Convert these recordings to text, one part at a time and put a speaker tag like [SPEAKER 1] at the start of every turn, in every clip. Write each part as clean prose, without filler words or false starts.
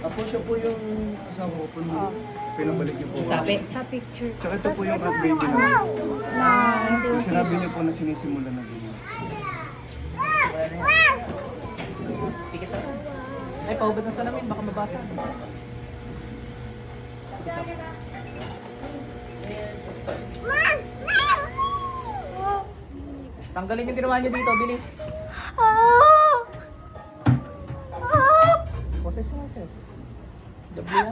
[SPEAKER 1] Apo siya po yung asawa ko po nung pinabalik niyo po.
[SPEAKER 2] Sabi.
[SPEAKER 3] Sa picture.
[SPEAKER 1] Tsaka ito po yung cat baby na. Yung sinabi niyo po na sinisimula na ganyan.
[SPEAKER 2] Pikit na. Ay, paubad ng salamin. Baka mabasa. Tanggalin yung ginawa niyo dito. Bilis. Boses nga, sir. Jablo yan.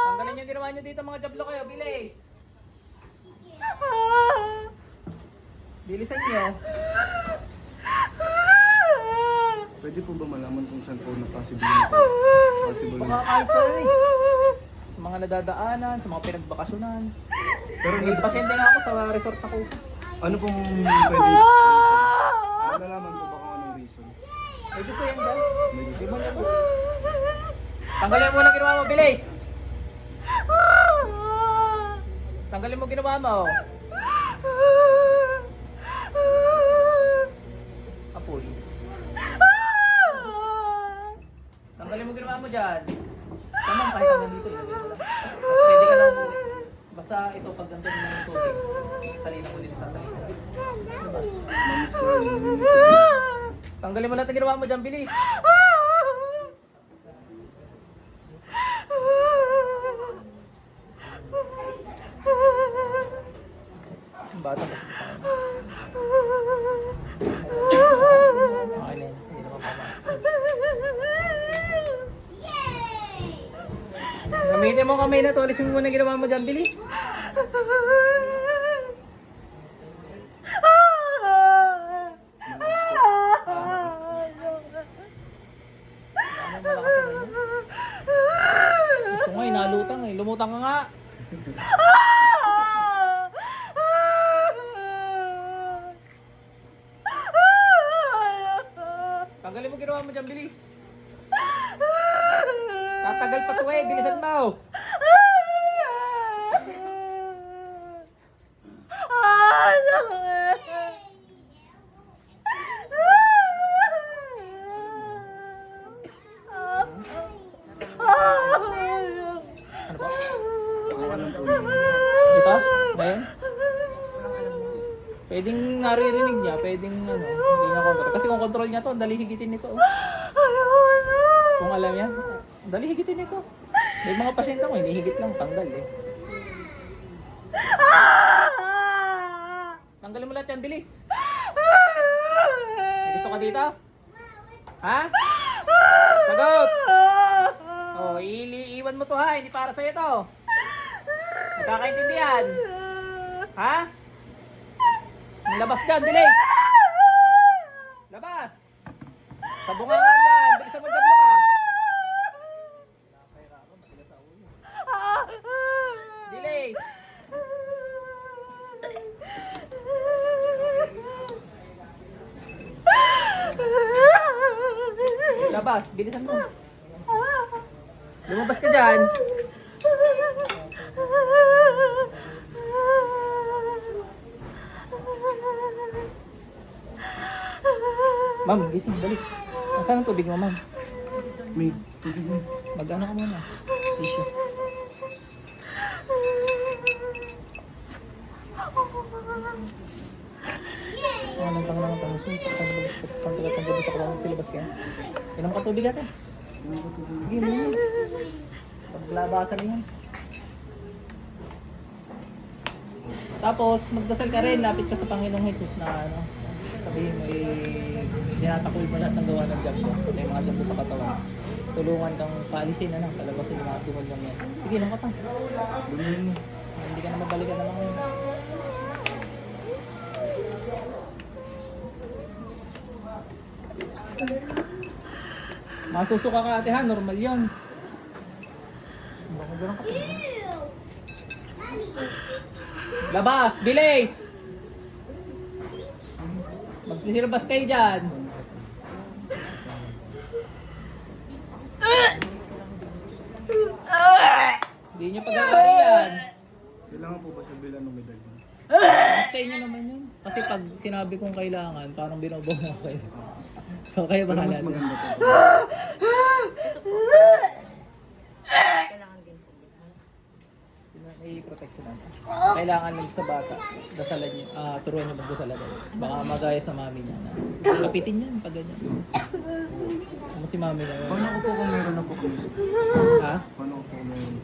[SPEAKER 2] Tanggalin yung ginawa niyo dito, mga jablo kayo. Bilis. Bilisan niyo.
[SPEAKER 1] Pwede po ba malaman kung saan po na possible na po? Possible
[SPEAKER 2] Baka
[SPEAKER 1] na.
[SPEAKER 2] kahit saan eh. Sa mga nadadaanan, sa mga pinagbakasyonan.
[SPEAKER 1] Pero
[SPEAKER 2] May pasyente nga ako sa resort ako.
[SPEAKER 1] ano pong pwede? Nalalaman po ba kung anong reason?
[SPEAKER 2] May gusto yan dyan.
[SPEAKER 1] May gusto.
[SPEAKER 2] Di mo na po. Tanggalin mo lang ginawa mo, bilis! Tanggalin mo ginawa mo. Apoy. Tanggalin mo ginawa mo dyan. Tamang kahit hanggang dito. Ilagay mo lang. Tapos pwede ka lang umuwi. Basta ito, pag nandun mo ng tubig, sasalina mo din sa salina. Labas.
[SPEAKER 1] Mamiss ko yun.
[SPEAKER 2] Tanggalin mo lahat ang ginawa mo dyan, bilis! Ang bata kasi sa akin. Okay na yun, hindi na mapapasok. Gamitin mo kamay na to, alisin mo muna ang ginawa mo dyan, bilis! Ano malakas na ganyan? Gusto nga, inalutang eh. Lumutang ka nga. Tanggalin mo ginawa mo dyan, bilis. Tatagal pa to eh, bilisan mo. Ano ba?
[SPEAKER 1] Alam po yun.
[SPEAKER 2] Ito? Ngayon? Pwedeng naririnig niya, pwedeng ano, hindi niya control. Kasi kung control niya to, ang dali higitin nito. Oh. Kung alam niya, ang dali higitin nito. May mga pasyente ko, hinihigit lang, tanggal eh. Tanggalin mo lahat yan, bilis. May gusto ka dito? Ha? Sagot! Oh, iiwan mo to ha, hindi para sa'yo to. Magkakaintindihan. Ha? Labas dyan, bilis! Labas! Sa bungangan dyan, bilisan mo jablo ka. Bilis! Labas, bilisan mo. Lumabas ka dyan. Ma'am, gising, balik. Nasaan ang tubig mo, ma'am?
[SPEAKER 1] May, tubig mo.
[SPEAKER 2] Mag-ano ka muna? Tissue. Ano pang naman tayo? Saan tagat ng gabi sa kalamang silabas kayo? Inom ka tubig natin? Sige, mo. Paglabasan na yan. Tapos, magdasal ka rin, lapit ka sa Panginoong Jesus na ano, sabihin mo, dinatakoy mo lahat ng gawa ng Diablo. Pati yung mga Diablo sa katawan. Tulungan kang paalisin na lang, palabasin yung mga tumod lang yan. Sige, inom ka pa.
[SPEAKER 1] Bunuhin mo.
[SPEAKER 2] Hindi ka na mabalikan naman ngayon. Masusuka ka ate ha, normal yun. Baka ganun ka pa. Labas! Bilis! Magsisilabas kayo dyan. Hindi nyo pag-aari yan.
[SPEAKER 1] Kailangan po ba siya bilang ng medalyon?
[SPEAKER 2] Sa inyo naman yun. Kasi pag sinabi kong kailangan, parang binobono ko kayo. So kayo
[SPEAKER 1] Pero
[SPEAKER 2] bahala.
[SPEAKER 1] mas maganda po.
[SPEAKER 2] Sinabi. Kailangan lang sa bata, dasalan niyo, turuan niyo magdasal agad. Baka magaya sa mami niya na kapitin yan pag ganyan. Ano si mami na yun?
[SPEAKER 1] Paano ko po kung meron na po kami?
[SPEAKER 2] Ha?
[SPEAKER 1] Paano ko po meron?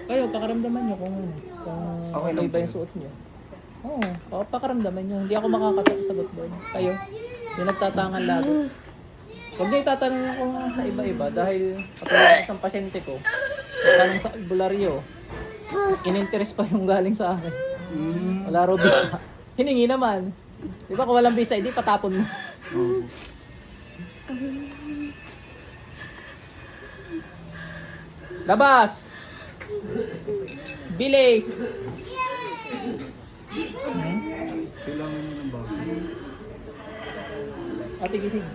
[SPEAKER 2] Kayo, pakaramdaman niyo kung
[SPEAKER 1] Okay lang
[SPEAKER 2] okay ba
[SPEAKER 1] po.
[SPEAKER 2] yung suot niyo. Oo, pakaramdaman niyo. Hindi ako makakasagot doon. Kayo, yung nagtatangan lagi. Huwag niyo itatanong ko sa iba-iba dahil katulad ng isang pasyente ko, tanong sa albularyo, in-interest pa yung galing sa akin. Wala raw visa. Hiningi naman. Di ba kung walang visa, hindi patapon mo.
[SPEAKER 1] Oo.
[SPEAKER 2] Labas! Bilis!
[SPEAKER 1] Kailangan nyo ng bago.
[SPEAKER 2] Ate gising.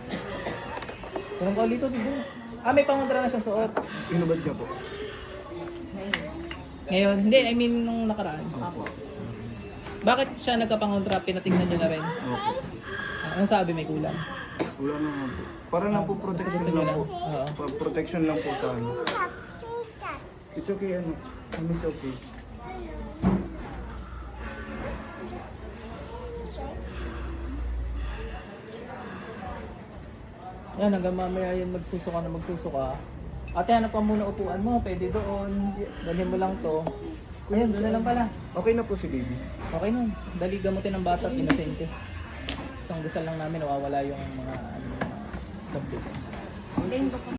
[SPEAKER 2] Anong ka ulit dito? May pangontra na siya suot.
[SPEAKER 1] Inubad ka po.
[SPEAKER 2] Ngayon, hindi, I mean nung nakaraan.
[SPEAKER 1] Opo.
[SPEAKER 2] Bakit siya nagkapangontra? Pinatingnan nyo na rin.
[SPEAKER 1] Opo.
[SPEAKER 2] Anong sabi may kulang?
[SPEAKER 1] Wala naman po. Para lang po protection
[SPEAKER 2] Gusto nyo
[SPEAKER 1] lang
[SPEAKER 2] lang.
[SPEAKER 1] po.
[SPEAKER 2] Oo.
[SPEAKER 1] Protection lang po sa ano. It's okay ano. It's okay.
[SPEAKER 2] Yan, hanggang mamaya yun magsusuka na magsusuka. Ate, hanap ka muna upuan mo. Pwede doon. Dalhin mo lang to. Ayun, doon na lang pala.
[SPEAKER 1] Okay na po si baby.
[SPEAKER 2] Okay nun. Dali gamutin ng bata at inosente. Isang dasal lang namin, nawawala yung mga ano, mga